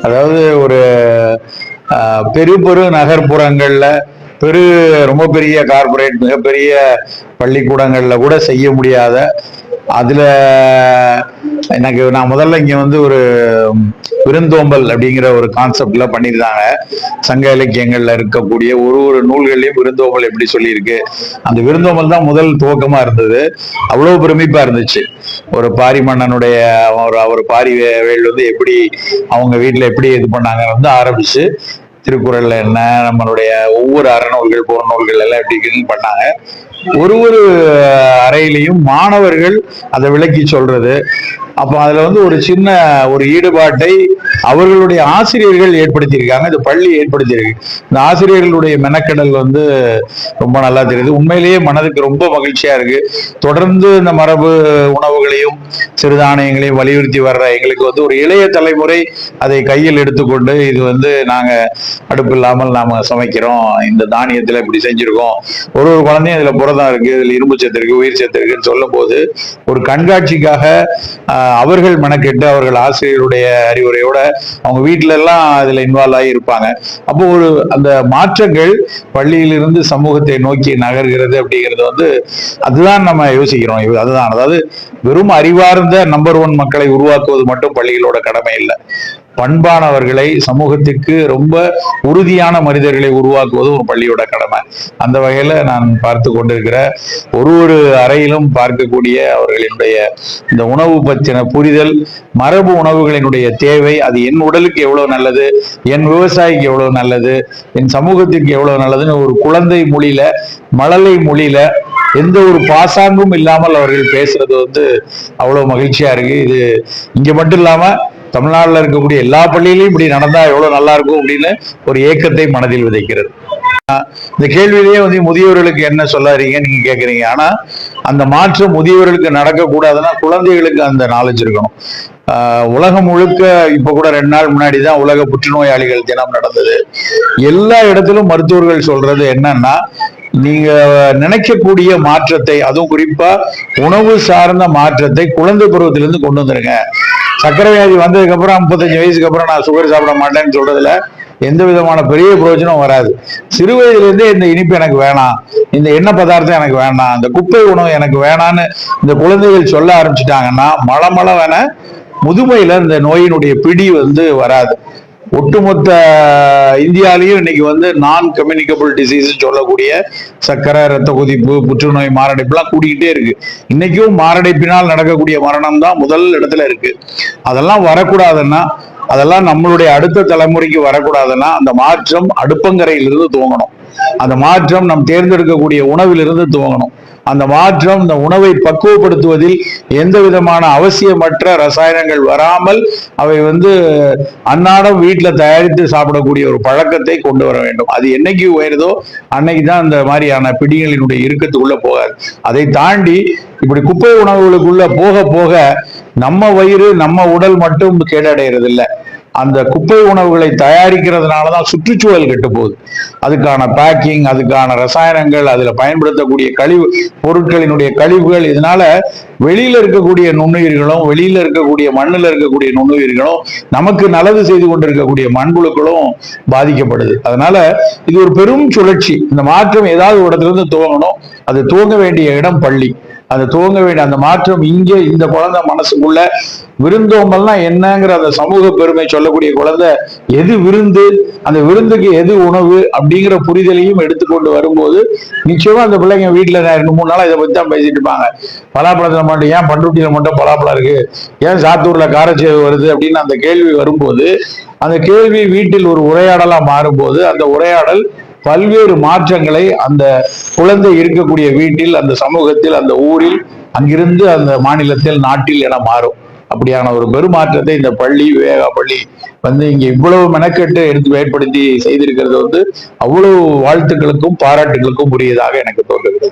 அதாவது ஒரு பெரு பெரு நகர்ப்புறங்கள்ல ரொம்ப பெரிய கார்பரேட் மிகப்பெரிய பள்ளிக்கூடங்கள்ல கூட செய்ய முடியாத, அதுல நான் முதல்ல இங்க ஒரு விருந்தோம்பல் அப்படிங்கிற ஒரு கான்செப்ட்ல பண்ணியிருந்தாங்க. சங்க இலக்கியங்கள்ல இருக்கக்கூடிய ஒரு நூல்கள்லயும் விருந்தோம்பல் எப்படி சொல்லியிருக்கு, அந்த விருந்தோம்பல் தான் முதல் துவக்கமா இருந்தது. அவ்வளவு பிரமிப்பா இருந்துச்சு. ஒரு பாரி மன்னனுடைய அவர் பாரி வேல் எப்படி அவங்க வீட்டுல எப்படி இது பண்ணாங்க ஆரம்பிச்சு திருக்குறள்ல என்ன, நம்மளுடைய ஒவ்வொரு அறநூல்கள் புறநூல்கள் எல்லாம் எப்படி பண்ணாங்க. ஒரு அறையிலையும் மாணவர்கள் அதை விளக்கி சொல்றது. அப்ப அதுல ஒரு சின்ன ஒரு ஈடுபாட்டை அவர்களுடைய ஆசிரியர்கள் ஏற்படுத்தியிருக்காங்க, இந்த பள்ளி ஏற்படுத்தியிருக்கு. இந்த ஆசிரியர்களுடைய மெனக்கடல் ரொம்ப நல்லா தெரியுது. உண்மையிலேயே மனதுக்கு ரொம்ப மகிழ்ச்சியா இருக்கு. தொடர்ந்து இந்த மரபு உணவுகளையும் சிறுதானியங்களையும் வலியுறுத்தி வர்ற எங்களுக்கு ஒரு இளைய தலைமுறை அதை கையில் எடுத்துக்கொண்டு, இது நாங்க அடுப்பு இல்லாமல் நாம சமைக்கிறோம், இந்த தானியத்துல இப்படி செஞ்சிருக்கோம், ஒரு குழந்தையும் இதுல புரதம் இருக்கு, இதுல இரும்பு சத்து இருக்கு, உயிர் சத்து இருக்குன்னு சொல்லும் போது ஒரு கண்காட்சிக்காக அவர்கள் மெனக்கெட்டு அவர்கள் ஆசிரியருடைய அறிவுரையோட அவங்க வீட்டுல எல்லாம் அதுல இன்வால்வ் ஆகி இருப்பாங்க. அப்போ அந்த மாற்றங்கள் பள்ளியிலிருந்து சமூகத்தை நோக்கி நகர்கிறது அப்படிங்கிறது அதுதான் நம்ம யோசிக்கிறோம். அதுதான், அதாவது வெறும் அறிவார்ந்த நம்பர் 1 மக்களை உருவாக்குவது மட்டும் பள்ளிகளோட கடமை இல்லை. பண்பானவர்களை, சமூகத்திற்கு ரொம்ப உறுதியான மனிதர்களை உருவாக்குவது ஒரு பள்ளியோட கடமை. அந்த வகையில நான் பார்த்து கொண்டிருக்கிற ஒரு அறையிலும் பார்க்கக்கூடிய அவர்களினுடைய இந்த உணவு பற்றின புரிதல், மரபு உணவுகளினுடைய தேவை, அது என் உடலுக்கு எவ்வளவு நல்லது, என் விவசாயிக்கு எவ்வளவு நல்லது, என் சமூகத்திற்கு எவ்வளவு நல்லதுன்னு ஒரு குழந்தை மொழியில, மழலை மொழியில, எந்த ஒரு பாசாங்கும் இல்லாமல் அவர்கள் பேசுறது அவ்வளவு மகிழ்ச்சியா இருக்கு. இது இங்க மட்டும் இல்லாம தமிழ்நாட்டில் இருக்கக்கூடிய எல்லா பள்ளியிலையும் இப்படி நடந்தா எவ்வளவு நல்லா இருக்கும் அப்படின்னு ஒரு ஏக்கத்தை மனதில் விதைக்கிறது. இந்த கேள்வியிலேயே முதியோர்களுக்கு என்ன சொல்லாதீங்க நீங்க கேக்குறீங்க. ஆனா அந்த மாற்றம் முதியோர்களுக்கு நடக்க கூடாதுன்னா குழந்தைகளுக்கு அந்த நாலேஜ் இருக்கணும். உலகம் முழுக்க இப்ப கூட 2 நாள் முன்னாடிதான் உலக புற்றுநோயாளிகள் தினம் நடந்தது. எல்லா இடத்திலும் மருத்துவர்கள் சொல்றது என்னன்னா, நீங்க நினைக்கக்கூடிய மாற்றத்தை, அதுவும் குறிப்பா உணவு சார்ந்த மாற்றத்தை குழந்தை பருவத்திலிருந்து கொண்டு வந்துருங்க. சர்க்கரை வியாதி வந்ததுக்கு அப்புறம் 55 வயசுக்கு அப்புறம் நான் சுகர் சாப்பிட மாட்டேன்னு சொல்றதுல எந்த விதமான பெரிய பிரயோஜனம் வராது. சிறு வயதிலிருந்தே இந்த இனிப்பு எனக்கு வேணாம், இந்த எண்ணெய் பதார்த்தம் எனக்கு வேணாம், இந்த குப்பை உணவு எனக்கு வேணான்னு இந்த குழந்தைகள் சொல்ல ஆரம்பிச்சுட்டாங்கன்னா மளமளவென முதுமையில இந்த நோயினுடைய பிடி வராது. ஒட்டுமொத்த இந்தியாலையும் இன்னைக்கு நான் கம்யூனிகபிள் டிசீஸ் சொல்லக்கூடிய சர்க்கரை, ரத்த கொதிப்பு, புற்றுநோய், மாரடைப்பு எல்லாம் கூடிக்கிட்டே இருக்கு. இன்னைக்கும் மாரடைப்பினால் நடக்கக்கூடிய மரணம் தான் முதல் இடத்துல இருக்கு. அதெல்லாம் வரக்கூடாதுன்னா, அதெல்லாம் நம்மளுடைய அடுத்த தலைமுறைக்கு வரக்கூடாதுன்னா அந்த மாற்றம் அடுப்பங்கரையிலிருந்து துவங்கணும். அந்த மாற்றம் நம் தேர்ந்தெடுக்கக்கூடிய உணவிலிருந்து துவங்கணும். அந்த மாற்றம் இந்த உணவை பக்குவப்படுத்துவதில் எந்த விதமான அவசியமற்ற ரசாயனங்கள் வராமல் அவை அன்னாடம் வீட்டில் தயாரித்து சாப்பிடக்கூடிய ஒரு பழக்கத்தை கொண்டு வர வேண்டும். அது என்னைக்கு உயருதோ அன்னைக்கு தான் இந்த மாதிரியான பிடிகளினுடைய இறுக்கத்துக்குள்ள போகாது. அதை தாண்டி இப்படி குப்பை உணவுகளுக்குள்ள போக போக நம்ம வயிறு, நம்ம உடல் மட்டும் கேடடைகிறது இல்லை. அந்த குப்பை உணவுகளை தயாரிக்கிறதுனாலதான் சுற்றுச்சூழல் கெட்டு போகுது. அதுக்கான பேக்கிங், அதுக்கான ரசாயனங்கள், அதுல பயன்படுத்தக்கூடிய பொருட்களினுடைய கழிவுகள், இதனால வெளியில இருக்கக்கூடிய நுண்ணுயிர்களும், வெளியில இருக்கக்கூடிய மண்ணுல இருக்கக்கூடிய நுண்ணுயிர்களும், நமக்கு நல்லது செய்து கொண்டிருக்கக்கூடிய மண்புழுக்களும் பாதிக்கப்படுது. அதனால இது ஒரு பெரும் சுழற்சி. இந்த மாற்றம் ஏதாவது ஒரு இடத்துல இருந்து துவங்கணும். அது துவங்க வேண்டிய இடம் பள்ளி. அது துவங்க வேண்டிய அந்த மாற்றம் இங்கே இந்த குழந்தை மனசுக்குள்ள விருந்தோம்பல்னா என்னங்கிற அந்த சமூக பெருமை சொல்லக்கூடிய குழந்தை எது விருந்து, அந்த விருந்துக்கு எது உணவு அப்படிங்கிற புரிதலையும் எடுத்துக்கொண்டு வரும்போது நிச்சயமா அந்த பிள்ளைங்க வீட்டுல 2-3 நாளா இதை பத்தி தான் பேசிட்டு இருப்பாங்க. பலாப்பழத்துல மட்டும் ஏன் பண்ருட்டியில மட்டும் பலாப்பழம் இருக்கு, ஏன் சாத்தூர்ல காரச்சேவு வருது அப்படின்னு அந்த கேள்வி வரும்போது, அந்த கேள்வி வீட்டில் ஒரு உரையாடலா மாறும்போது அந்த உரையாடல் பல்வேறு மாற்றங்களை அந்த குழந்தை இருக்கக்கூடிய வீட்டில், அந்த சமூகத்தில், அந்த ஊரில், அங்கிருந்து அந்த மாநிலத்தில், நாட்டில் என மாறும். அப்படியான ஒரு பெருமாற்றத்தை இந்த பள்ளி, விவேகா பள்ளி இங்க இவ்வளவு மெனக்கெட்டு ஏற்படுத்தி செய்திருக்கிறது அவ்வளவு வாழ்த்துக்களுக்கும் பாராட்டுகளுக்கும் உரியதாக எனக்கு தோன்றுகிறது.